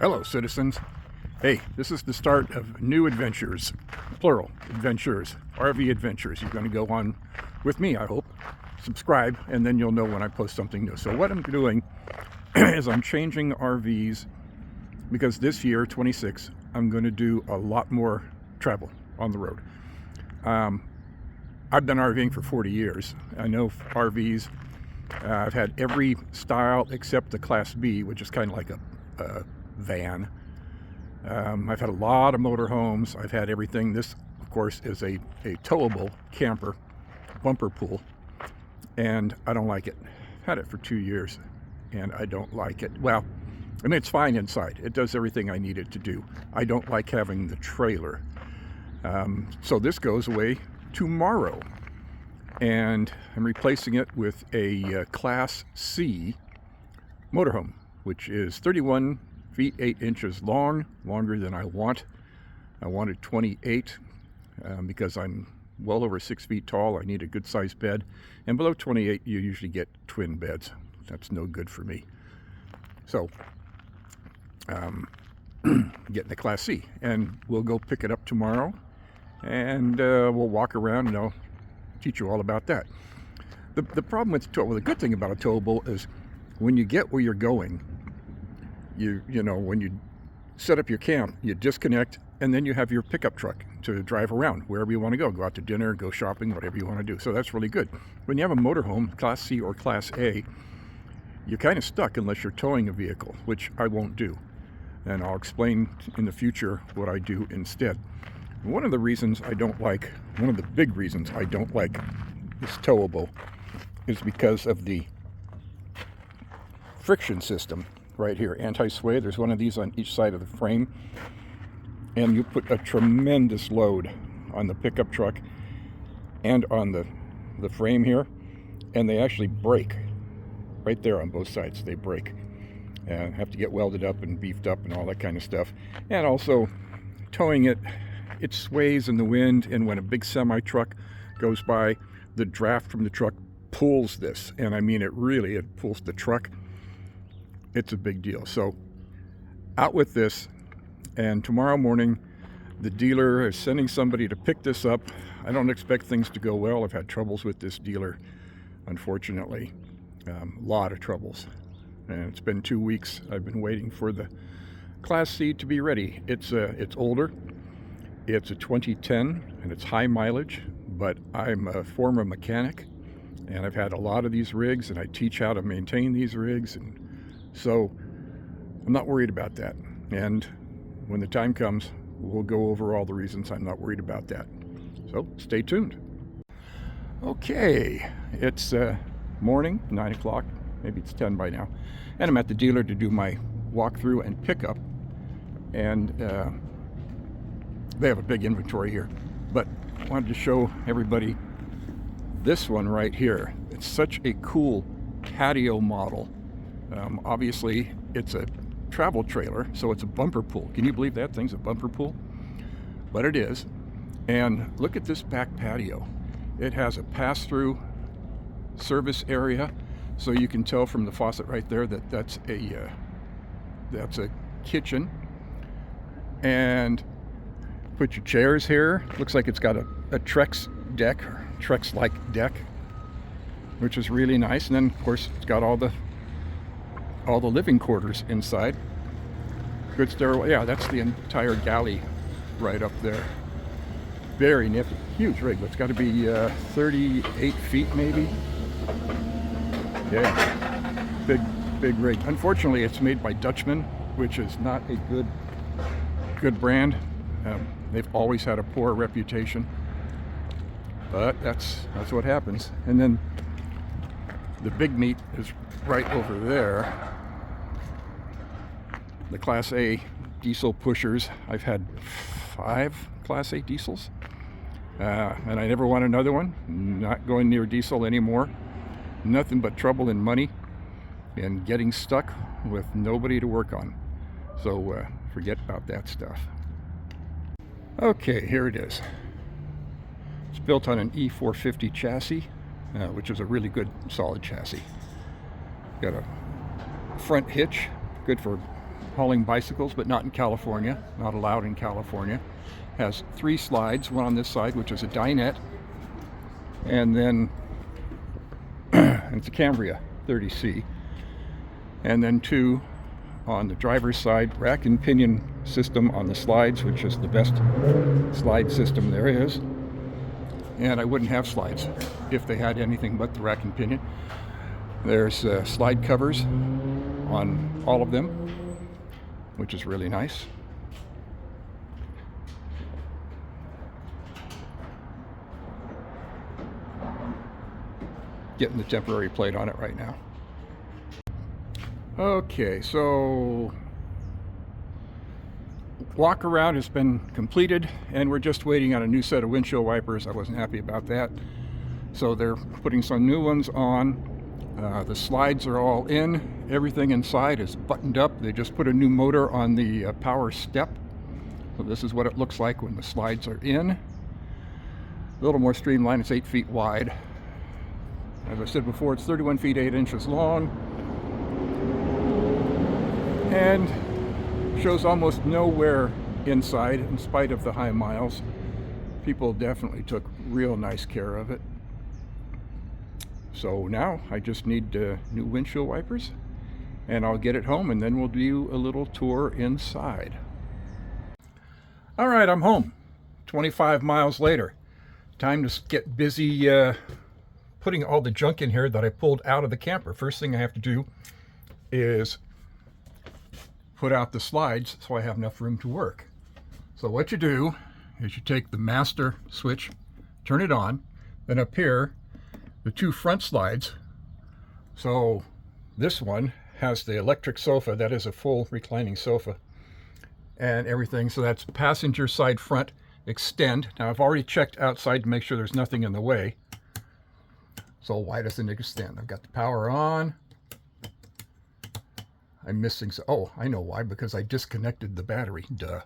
Hello, citizens. Hey, this is the start of new adventures, plural, adventures, RV adventures. You're going to go on with me, I hope. Subscribe, and then you'll know when I post something new. So what I'm doing is I'm changing RVs because this year, 26, I'm going to do a lot more travel on the road. I've been RVing for 40 years. I know RVs. I've had every style except the Class B, which is kind of like a van. I've had a lot of motorhomes. I've had everything. This, of course, is a towable camper, bumper pool, and I don't like it. I've had it for 2 years, and I don't like it. Well, I mean, it's fine inside. It does everything I need it to do. I don't like having the trailer. So this goes away tomorrow, and I'm replacing it with a Class C motorhome, which is 31 feet 8 inches long, longer than I want. I wanted 28 because I'm well over 6 feet tall. I need a good sized bed, and below 28 you usually get twin beds. That's no good for me. So getting the Class C, and we'll go pick it up tomorrow, and we'll walk around and I'll teach you all about that. The problem with the good thing about a towable is when you get where you're going, you know, when you set up your camp, you disconnect, and then you have your pickup truck to drive around wherever you want to go out to dinner, go shopping, whatever you want to do. So that's really good. When you have a motorhome, Class C or Class A, you're kind of stuck unless you're towing a vehicle, which I won't do. And I'll explain in the future what I do instead. One of the big reasons I don't like this towable is because of the friction system right here, anti-sway. There's one of these on each side of the frame, and you put a tremendous load on the pickup truck and on the frame here, and they actually break right there on both sides. They break and have to get welded up and beefed up and all that kind of stuff. And also towing it sways in the wind, and when a big semi truck goes by, the draft from the truck pulls this, and I mean it pulls the truck. It's a big deal. So out with this, and tomorrow morning the dealer is sending somebody to pick this up. I don't expect things to go well. I've had troubles with this dealer, unfortunately. A lot of troubles, and it's been 2 weeks. I've been waiting for the Class C to be ready. It's older. It's a 2010, and it's high mileage, but I'm a former mechanic, and I've had a lot of these rigs, and I teach how to maintain these rigs, and so I'm not worried about that. And when the time comes, we'll go over all the reasons I'm not worried about that. So stay tuned. Okay, it's morning, 9 o'clock, maybe it's 10 by now, and I'm at the dealer to do my walkthrough and pickup, and they have a big inventory here, but I wanted to show everybody this one right here. It's such a cool patio model. Obviously it's a travel trailer, so it's a bumper pool. Can you believe that thing's a bumper pool? But it is. And look at this back patio. It has a pass-through service area, so you can tell from the faucet right there that that's a kitchen. And put your chairs here. Looks like it's got a Trex deck, or Trex-like deck, which is really nice. And then of course it's got all the living quarters inside. Good stairway. Yeah, that's the entire galley right up there. Very nifty. Huge rig. It's got to be 38 feet maybe. Yeah, big rig. Unfortunately, it's made by Dutchman, which is not a good brand. They've always had a poor reputation, but that's what happens. And then the big meat is right over there. The Class A diesel pushers. I've had 5 Class A diesels, and I never want another one. Not going near diesel anymore. Nothing but trouble and money, and getting stuck with nobody to work on. So forget about that stuff. Okay, here it is. It's built on an E450 chassis, which is a really good solid chassis. Got a front hitch, good for hauling bicycles, but not in California, not allowed in California. Has 3 slides, one on this side, which is a dinette, and then it's a Cambria 30C, and then 2 on the driver's side, rack and pinion system on the slides, which is the best slide system there is. And I wouldn't have slides if they had anything but the rack and pinion. There's slide covers on all of them, which is really nice. Getting the temporary plate on it right now. Okay, so walk around has been completed, and we're just waiting on a new set of windshield wipers. I wasn't happy about that, so they're putting some new ones on. The slides are all in. Everything inside is buttoned up. They just put a new motor on the power step, so this is what it looks like when the slides are in. A little more streamlined. It's 8 feet wide. As I said before, it's 31 feet 8 inches long, and shows almost no wear inside in spite of the high miles. People definitely took real nice care of it. So now I just need new windshield wipers, and I'll get it home, and then we'll do a little tour inside. All right, I'm home 25 miles later. Time to get busy putting all the junk in here that I pulled out of the camper. First thing I have to do is put out the slides so I have enough room to work. So what you do is you take the master switch, turn it on, then up here, the 2 front slides. So this one has the electric sofa, that is a full reclining sofa, and everything. So that's passenger side front extend. Now I've already checked outside to make sure there's nothing in the way. So why doesn't it extend? I've got the power on. I'm missing, oh, I know why, because I disconnected the battery, duh.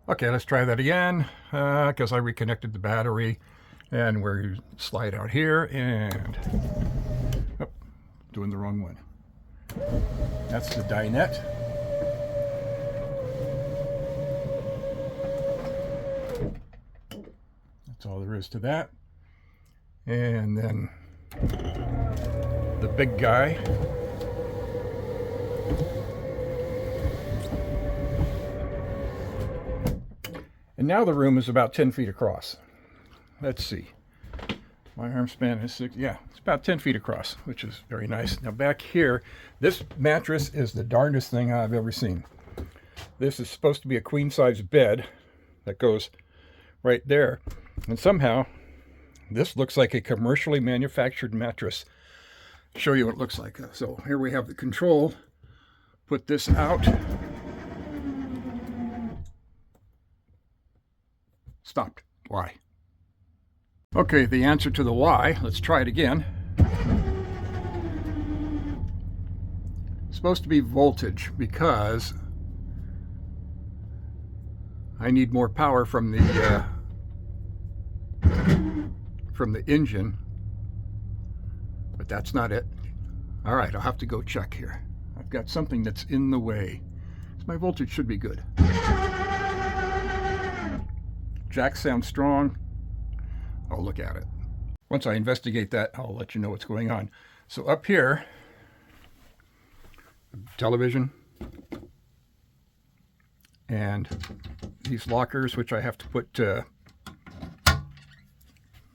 Okay, let's try that again, because I reconnected the battery, and we slide out here, and, oh, doing the wrong one. That's the dinette. That's all there is to that. And then the big guy. And now the room is about 10 feet across. Let's see. My arm span is 6. Yeah, it's about 10 feet across, which is very nice. Now back here, this mattress is the darndest thing I've ever seen. This is supposed to be a queen-size bed that goes right there. And somehow, this looks like a commercially manufactured mattress. Show you what it looks like. So here we have the control. Put this out. Stopped. Why? Okay, the answer to the why. Let's try it again. It's supposed to be voltage because I need more power from the engine, but that's not it. All right, I'll have to go check here. I've got something that's in the way. So my voltage should be good. Jack sounds strong. I'll look at it. Once I investigate that, I'll let you know what's going on. So up here, television, and these lockers, which I have to put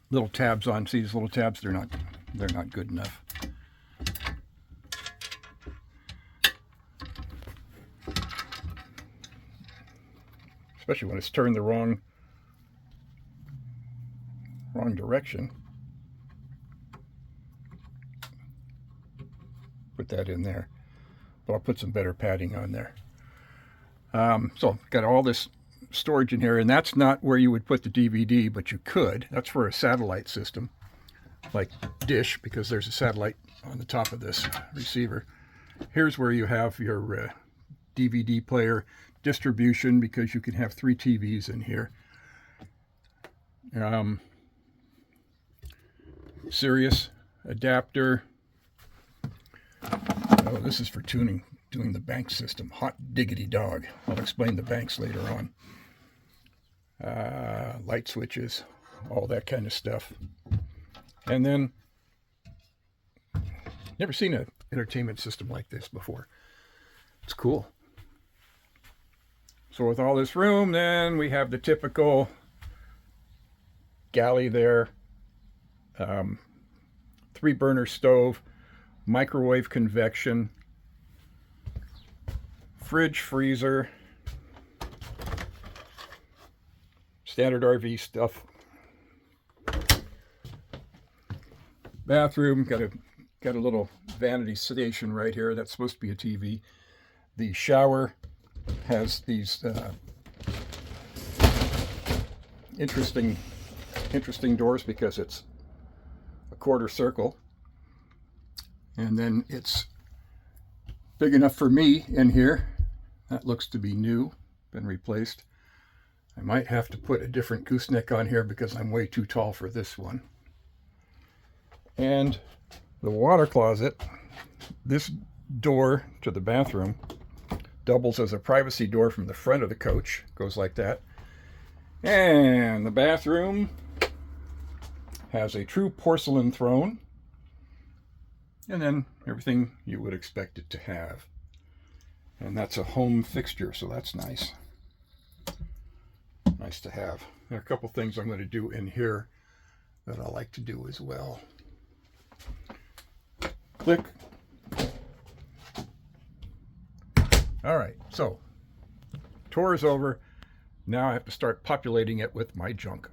little tabs on. See these little tabs? They're not good enough. Especially when it's turned the wrong direction. Put that in there, but I'll put some better padding on there. So got all this storage in here, and that's not where you would put the DVD, but you could. That's for a satellite system like Dish, because there's a satellite on the top of this receiver. Here's where you have your DVD player distribution, because you can have 3 TVs in here. Sirius adapter. Oh, this is for tuning doing the bank system. Hot diggity dog. I'll explain the banks later on. Light switches, all that kind of stuff. And then, never seen an entertainment system like this before. It's cool. So with all this room, then we have the typical galley there. 3-burner stove, microwave convection, fridge, freezer, standard RV stuff. Bathroom, got a little vanity station right here. That's supposed to be a TV. The shower has these interesting doors because it's a quarter circle, and then it's big enough for me in here. That looks to be new, been replaced. I might have to put a different gooseneck on here because I'm way too tall for this one. And the water closet, this door to the bathroom doubles as a privacy door from the front of the coach. Goes like that. And the bathroom has a true porcelain throne. And then everything you would expect it to have. And that's a home fixture, so that's nice. Nice to have. There are a couple things I'm going to do in here that I like to do as well. Click. All right, so tour is over. Now I have to start populating it with my junk.